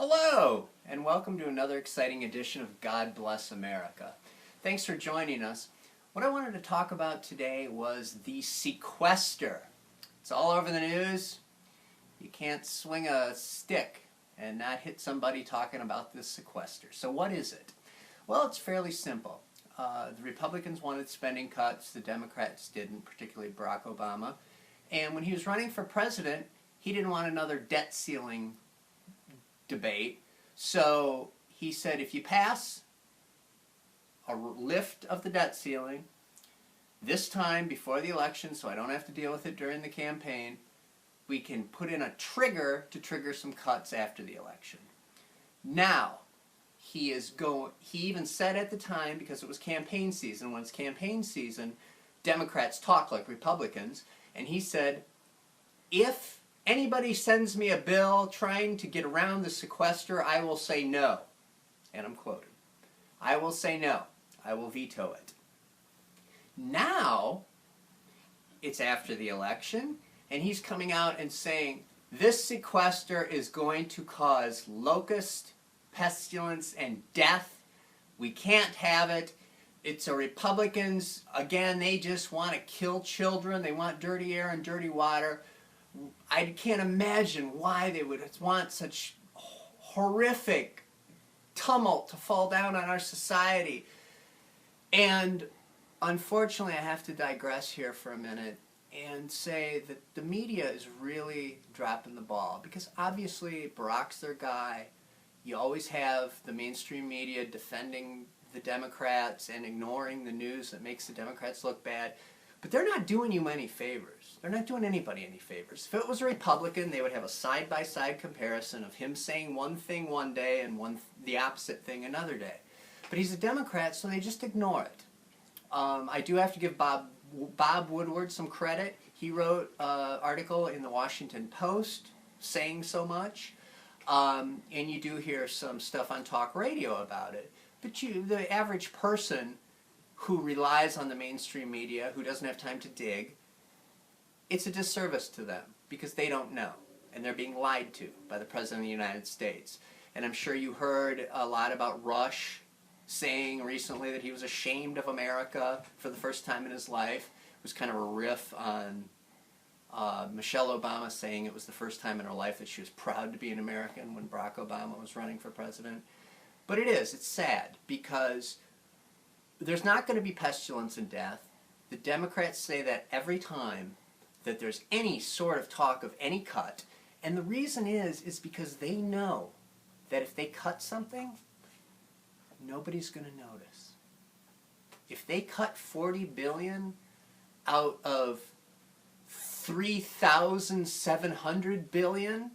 Hello, and welcome to another exciting edition of God Bless America. Thanks for joining us. What I wanted to talk about today was the Sequester. It's all over the news. You can't swing a stick and not hit somebody talking about this sequester. So what is it? Well, it's fairly simple. The Republicans wanted spending cuts, the Democrats didn't, particularly Barack Obama. And when he was running for president, he didn't want another debt ceiling debate. So he said, if you pass a lift of the debt ceiling, this time before the election, so I don't have to deal with it during the campaign, we can put in a trigger to trigger some cuts after the election. Now, he even said at the time, because it was campaign season, when it's campaign season, Democrats talk like Republicans, and he said, if anybody sends me a bill trying to get around the sequester, I will say no. And I'm quoting. I will say no. I will veto it. Now, it's after the election, and he's coming out and saying, this sequester is going to cause locust, pestilence, and death. We can't have it. It's a Republicans, again, they just want to kill children. They want dirty air and dirty water. I can't imagine why they would want such horrific tumult to fall down on our society. And unfortunately, I have to digress here for a minute and say that the media is really dropping the ball, because obviously Barack's their guy. You always have the mainstream media defending the Democrats and ignoring the news that makes the Democrats look bad. But they're not doing you any favors. They're not doing anybody any favors. If it was a Republican, they would have a side-by-side comparison of him saying one thing one day and the opposite thing another day. But he's a Democrat, so they just ignore it. I do have to give Bob Woodward some credit. He wrote an article in the Washington Post saying so much. And you do hear some stuff on talk radio about it. But the average person who relies on the mainstream media, who doesn't have time to dig, it's a disservice to them because they don't know, and they're being lied to by the President of the United States. And I'm sure you heard a lot about Rush saying recently that he was ashamed of America for the first time in his life. It was kind of a riff on Michelle Obama saying it was the first time in her life that she was proud to be an American when Barack Obama was running for president. But it's sad, because there's not going to be pestilence and death. The Democrats say that every time that there's any sort of talk of any cut. And the reason is because they know that if they cut something, nobody's going to notice. If they cut $40 billion out of $3,700 billion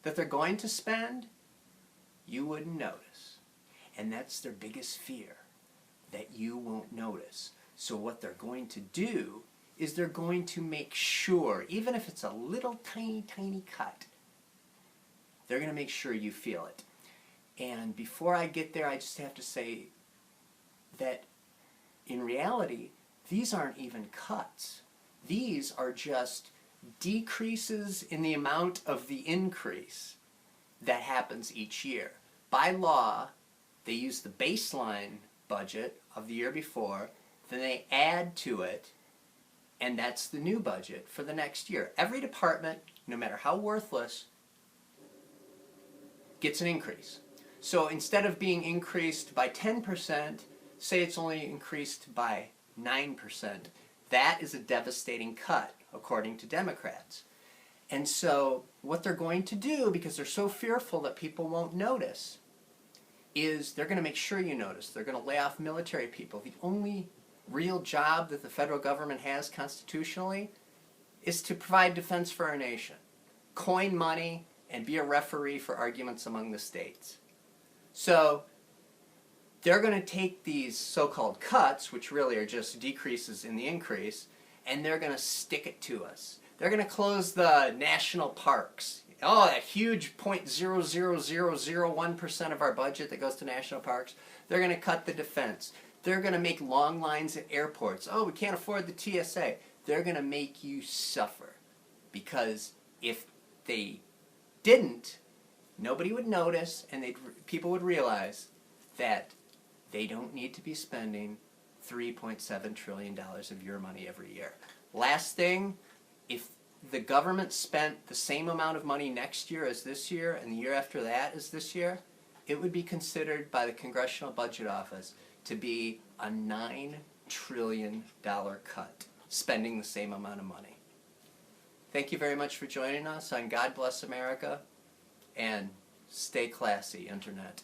that they're going to spend, you wouldn't notice. And that's their biggest fear, that you won't notice. So what they're going to do is they're going to make sure, even if it's a little tiny, tiny cut, they're going to make sure you feel it. And before I get there, I just have to say that in reality, these aren't even cuts. These are just decreases in the amount of the increase that happens each year. By law, they use the baseline budget of the year before, then they add to it, and that's the new budget for the next year. Every department, no matter how worthless, gets an increase. So instead of being increased by 10%, say it's only increased by 9%. That is a devastating cut, according to Democrats. And so what they're going to do, because they're so fearful that people won't notice, is they're going to make sure you notice. They're going to lay off military people. The only real job that the federal government has constitutionally is to provide defense for our nation, coin money, and be a referee for arguments among the states. So they're going to take these so-called cuts, which really are just decreases in the increase, and they're going to stick it to us. They're going to close the national parks. Oh, that huge 0.00001% of our budget that goes to national parks. They're going to cut the defense. They're going to make long lines at airports. Oh, we can't afford the TSA. They're going to make you suffer. Because if they didn't, nobody would notice, and people would realize that they don't need to be spending $3.7 trillion of your money every year. Last thing, if the government spent the same amount of money next year as this year, and the year after that as this year, it would be considered by the Congressional Budget Office to be a $9 trillion cut, spending the same amount of money. Thank you very much for joining us on God Bless America, and stay classy, Internet.